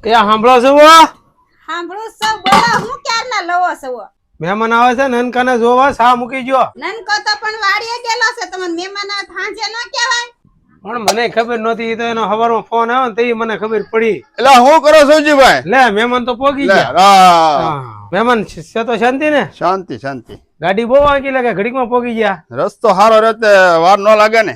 એ સાંભળો છો સાંભળું સૌ બોલો હું ક્યારના લવો છો મહેમાન આવે છે નનકાને જોવા સા મૂકી ગયો નનકો તો પણ વાડીએ ગયેલો છે તમને મહેમાન સાંજે ન કહેવાય પણ મને ખબર નહોતી ઈ તો એનો હવારમાં ફોન આવ્યો ને તે મને ખબર પડી એટલે શું કરો સૌજીભાઈ? લે મહેમાન તો પોગી લે, ગયા રા. મહેમાન છે તો શાંતિ ને શાંતિ શાંતિ. ગાડી બહુ વાંકી લાગે ઘડીકમાં પોગી ગયા રસ્તો સારો રહેતે વાર ન લાગે ને.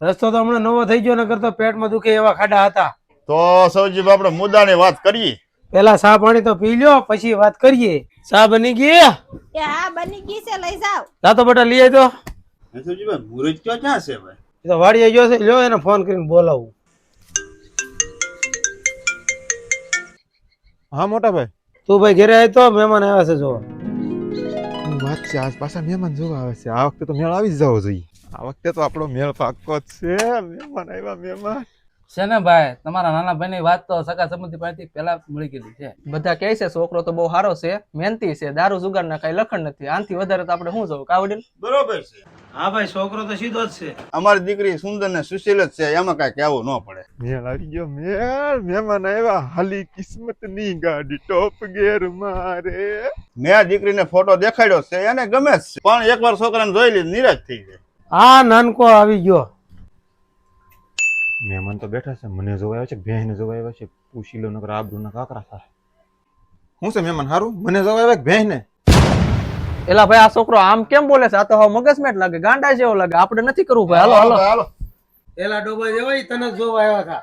રસ્તો તો હમણાં નવો થઈ ગયો નકર તો પેટમાં દુખે એવા ખાડા હતા તો સૌજીભાઈ આપણે મુદ્દાની વાત કરીએ. પેલા ચા પાણી તો પી લ્યો પછી વાત કરીએ ચા બની ગઈ એ હા બની ગઈ છે લઈ જાવ જા તો બેટા લઈ આવજો સૌજીભાઈ મુરજ ક્યાં છે ભાઈ? એ તો વાડીએ ગયો છે લ્યો એને ફોન કરીને બોલાવું હા મોટા ભાઈ તું ભાઈ ઘરે આવી તો મહેમાન આવ્યા છે જોવા હું વાત છે આજ પાછા મહેમાન જોવા આવે છે આ વખતે તો મેળ આવી જ જવો જોઈએ આ વખતે તો આપણો મેળ પાક્કો જ છે મહેમાન આવ્યા મહેમાન છે ને ભાઈ તમારા નાના ભાઈની વાત તો સગા સંબંધી પાસેથી પહેલા મળી ગયેલી છે. બધા કહે છે છોકરો તો બહુ સારો છે, મહેનતી છે, દારૂ જુગારના કઈ લખણ નથી, આનથી વધારે તો આપણે શું જવું કાવડીલ. બરોબર છે. હા ભાઈ છોકરો તો સીધો જ છે અમારી દીકરી સુંદર ને સુશીલ જ છે, એમાં કઈ કહેવું ન પડે. મેળ આવી ગયો મેળ મહેમાન આવ્યા હાલી કિસ્મતની ગાડી ટોપ ગેર મારે મેં દીકરીને ફોટો દેખાડ્યો છે એને ગમે જ છે, પણ એકવાર છોકરાને જોઈ લીધી નિરાશ થઈ જાય. હા નાનકો આવી ગયો મહેમાન તો બેઠા છે મને જોવા આવ્યા છે ભેંને જોવા આવ્યા છે પૂછી લો નકર આબરૂ ના કાકરા થાય હું છે મહેમાન હારું મને જોવા આવ્યા કે ભેંને એલા ભાઈ આ છોકરો આમ કેમ બોલે છે? આ તો હવે મગજમેટ લાગે, ગાંડા જેવો લાગે. આપણે નથી કરવું ભાઈ, હાલો હાલો હાલો. પેલા ડોબા જેવા તને જ જોવા આવ્યા હતા